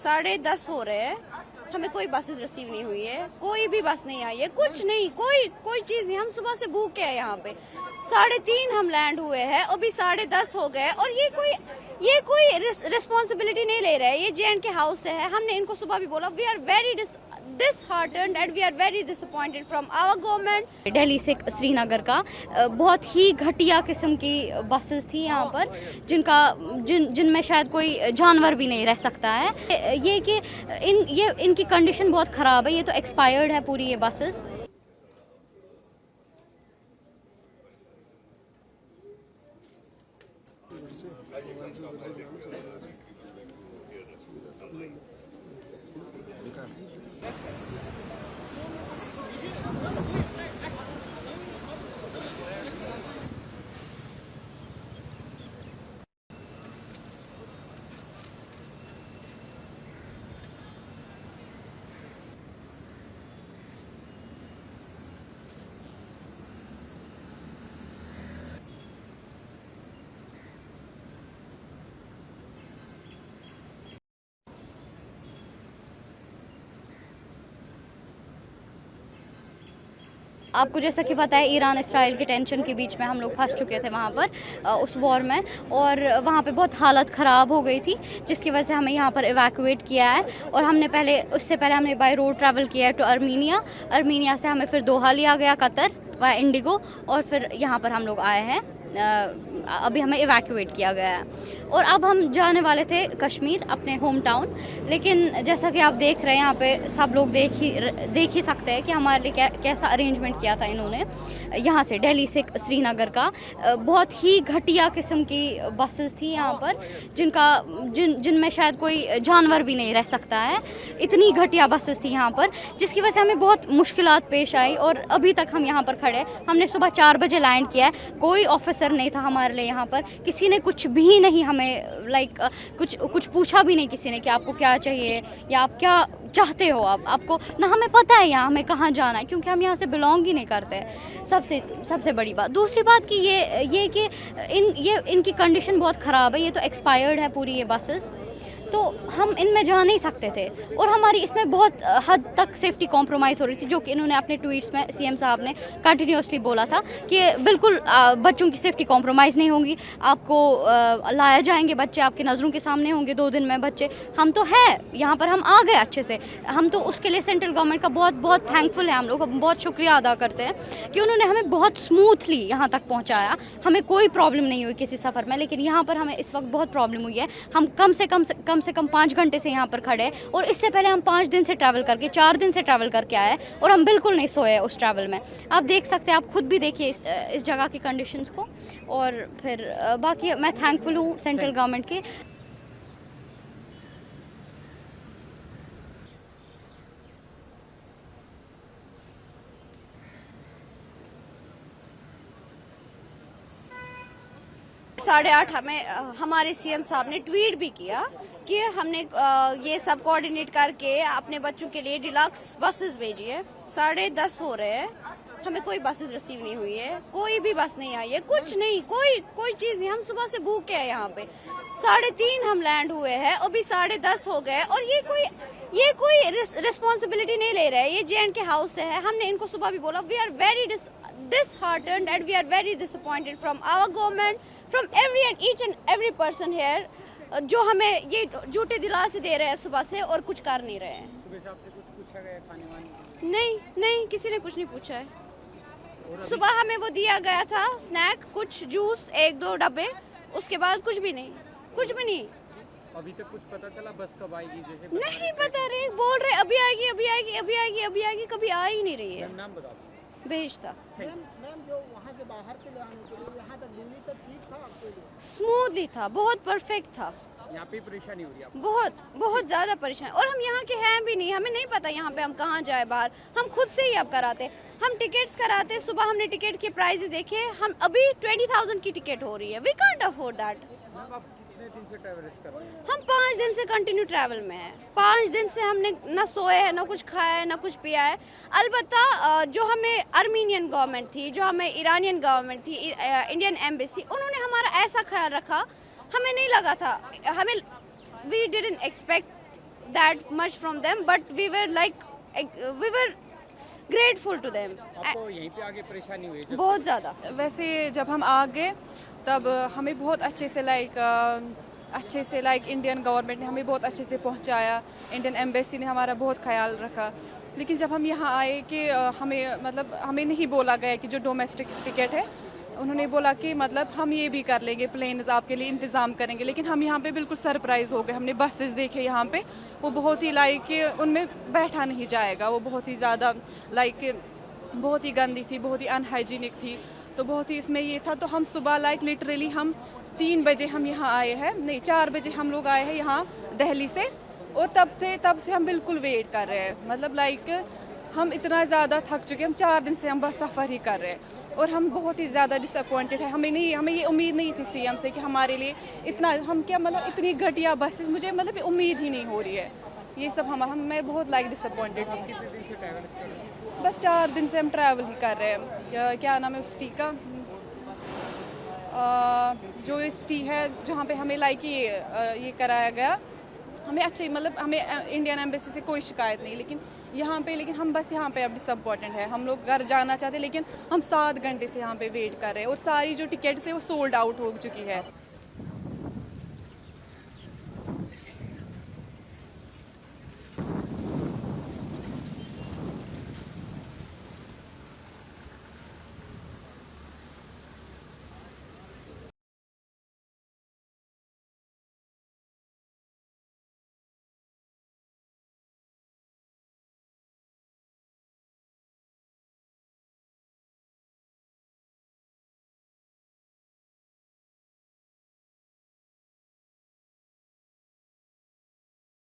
10:30 हो रहे हैं, हमें कोई बसेस रिसीव नहीं हुई है, कोई भी बस नहीं आई है, कुछ नहीं, कोई चीज नहीं। हम सुबह से भूखे हैं यहाँ पे। 3:30 हम लैंड हुए हैं, अभी 10:30 हो गए और ये कोई रिस्पॉन्सिबिलिटी नहीं ले रहे हैं। ये JNK हाउस है, हमने इनको सुबह भी बोला, we are very disheartened and we are very disappointed from our government। Delhi से श्रीनगर का बहुत ही घटिया किस्म की बसेस थी यहाँ पर, जिनमें शायद कोई जानवर भी नहीं रह सकता है। ये कि इनकी कंडीशन बहुत ख़राब है, ये तो एक्सपायर्ड है पूरी ये बसेस। आपको जैसा कि पता है, ईरान इसराइल के टेंशन के बीच में हम लोग फंस चुके थे वहाँ पर उस वॉर में, और वहाँ पे बहुत हालत ख़राब हो गई थी, जिसकी वजह से हमें यहाँ पर इवैक्यूएट किया है। और उससे पहले हमने बाय रोड ट्रैवल किया है टू अर्मीनिया से हमें फिर दोहा लिया गया, कतर बाय इंडिगो, और फिर यहाँ पर हम लोग आए हैं। अभी हमें इवैक्यूएट किया गया है और अब हम जाने वाले थे कश्मीर, अपने होम टाउन। लेकिन जैसा कि आप देख रहे हैं, यहाँ पे सब लोग देख ही सकते हैं कि हमारे लिए कैसा अरेंजमेंट किया था इन्होंने। यहाँ से दिल्ली से श्रीनगर का बहुत ही घटिया किस्म की बसेस थी यहाँ पर, जिनमें शायद कोई जानवर भी नहीं रह सकता है। इतनी घटिया बसेस थी यहाँ पर, जिसकी वजह से हमें बहुत मुश्किलात पेश आई और अभी तक हम यहाँ पर खड़े। हमने सुबह 4 बजे लैंड किया है, कोई ऑफिसर नहीं था हमारे लिए यहाँ पर, किसी ने कुछ भी नहीं हमें कुछ पूछा भी नहीं किसी ने कि आपको क्या चाहिए या आप क्या चाहते हो। आपको ना हमें पता है यहाँ हमें कहाँ जाना है, क्योंकि हम यहाँ से बिलोंग ही नहीं करते। सबसे बड़ी बात। दूसरी बात कि ये कि इनकी कंडीशन बहुत ख़राब है, ये तो एक्सपायर्ड है पूरी ये बसेस, तो हम इनमें जा नहीं सकते थे। और हमारी इसमें बहुत हद तक सेफ्टी कॉम्प्रोमाइज़ हो रही थी, जो कि इन्होंने अपने ट्वीट्स में CM साहब ने कंटिन्यूसली बोला था कि बिल्कुल बच्चों की सेफ्टी कॉम्प्रोमाइज़ नहीं होगी, आपको लाया जाएंगे, बच्चे आपकी नज़रों के सामने होंगे 2 दिन में बच्चे। हम तो है यहाँ पर, हम आ गए अच्छे से। हम तो उसके लिए सेंट्रल गवर्नमेंट का बहुत बहुत थैंकफुल है, हम लोग बहुत शुक्रिया अदा करते हैं कि उन्होंने हमें बहुत स्मूथली यहाँ तक पहुँचाया। हमें कोई प्रॉब्लम नहीं हुई किसी सफ़र में, लेकिन यहाँ पर हमें इस वक्त बहुत प्रॉब्लम हुई है। हम कम से कम 5 घंटे से यहाँ पर खड़े, और इससे पहले हम 5 दिन से ट्रैवल करके 4 दिन से ट्रैवल करके आए, और हम बिल्कुल नहीं सोए उस ट्रैवल में। आप देख सकते हैं, आप खुद भी देखिए इस जगह की कंडीशंस को। और फिर बाकी मैं थैंकफुल हूँ सेंट्रल गवर्नमेंट की। साढ़े 8 हमारे CM साहब ने ट्वीट भी किया कि हमने ये सब कोऑर्डिनेट करके अपने बच्चों के लिए डिलक्स बसेस भेजी है। 10:30 हो रहे हैं, हमें कोई बसेस रिसीव नहीं हुई है, कोई भी बस नहीं आई है, कुछ नहीं, कोई चीज नहीं। हम सुबह से भूखे हैं यहाँ पे। 3:30 हम लैंड हुए हैं, अभी 10:30 हो गए और ये कोई रिस्पॉन्सिबिलिटी नहीं ले रहे हैं। ये JNK हाउस है, हमने इनको सुबह भी बोला, we are very disheartened and we are very disappointed from our government, from each and every person here, जो हमें ये झूठे दिलासे दे रहे हैं सुबह से और कुछ कर नहीं रहे हैं। सुबह से आपसे कुछ पूछा गया खाने वाने? नहीं, किसी ने कुछ नहीं पूछा है। सुबह हमें वो दिया गया था स्नैक, कुछ जूस, 1-2 डब्बे, उसके बाद कुछ भी नहीं। अभी तक कुछ पता चला बस कब आएगी? जैसे नहीं पता रहे, बोल रहे अभी आएगी, कभी आ ही नहीं रही है। नाम बताओ। भेजता मैम जो वहाँ से बाहर के ले आने के लिए यहाँ तक दिल्ली तक ठीक था आपके लिए? स्मूथली था, बहुत परफेक्ट था। यहाँ पे परेशानी हो रही है आपको? बहुत ज़्यादा परेशानी, और हम यहाँ के हैं भी नहीं, हमें नहीं पता यहाँ पे हम कहाँ जाए बाहर। हम खुद से ही अब कराते, हम टिकट्स कराते। सुबह हमने टिकट के प्राइस देखे, हम अभी 20,000 की टिकट हो रही है। We can't afford that. दिन से ट्रैवल कर रहे हैं? हम 5 दिन से कंटिन्यू ट्रैवल में हैं। 5 दिन से हमने ना सोए है, ना कुछ खाया है, ना कुछ पिया है। अलबत्ता जो हमें अर्मीनियन गवर्नमेंट थी, जो हमें ईरानियन गवर्नमेंट थी, इंडियन एम्बेसी, उन्होंने हमारा ऐसा ख्याल रखा, हमें नहीं लगा था, we didn't expect that much from them, but we were grateful to them. आपको यहीं पे आगे परेशानी हुई जब बहुत ज़्यादा. वैसे जब हम आ गए तब हमें बहुत अच्छे से लाइक इंडियन गवर्नमेंट ने हमें बहुत अच्छे से पहुंचाया, इंडियन एम्बेसी ने हमारा बहुत ख्याल रखा। लेकिन जब हम यहाँ आए कि हमें नहीं बोला गया कि जो डोमेस्टिक टिकट है, उन्होंने बोला कि मतलब हम ये भी कर लेंगे, प्लेन्स आपके लिए इंतज़ाम करेंगे। लेकिन हम यहाँ पे बिल्कुल सरप्राइज़ हो गए। हमने बसेस देखे यहाँ पे, वो बहुत ही लाइक उनमें बैठा नहीं जाएगा, वो बहुत ही ज़्यादा लाइक बहुत ही गंदी थी, बहुत ही अनहाइजीनिक थी। तो बहुत ही इसमें ये था, तो हम सुबह लाइक लिटरली हम 3 बजे हम यहाँ आए हैं, नहीं 4 बजे हम लोग आए हैं यहाँ दिल्ली से, और तब से हम बिल्कुल वेट कर रहे हैं। मतलब लाइक हम इतना ज़्यादा थक चुके हैं, हम 4 दिन से हम बस सफ़र ही कर रहे हैं, और हम बहुत ही ज़्यादा डिसअपॉइंटेड है। हमें ये उम्मीद नहीं थी सीएम से कि हमारे लिए इतना इतनी घटिया बसेस, मुझे मतलब उम्मीद ही नहीं हो रही है। ये सब मैं बहुत लाइक डिसअपॉइंटेड हूँ। कितने दिन से ट्रैवल कर रहे हैं? बस 4 दिन से हम ट्रैवल ही कर रहे हैं। क्या नाम है उस टी का, जो इस टी है जहाँ पे हमें लाइक ये कराया गया, हमें अच्छे मतलब हमें इंडियन एम्बेसी से कोई शिकायत नहीं। लेकिन हम बस यहाँ पे अब डिसअपॉइंटेड है। हम लोग घर जाना चाहते, लेकिन हम 7 घंटे से यहाँ पे वेट कर रहे हैं, और सारी जो टिकट्स है वो सोल्ड आउट हो चुकी है।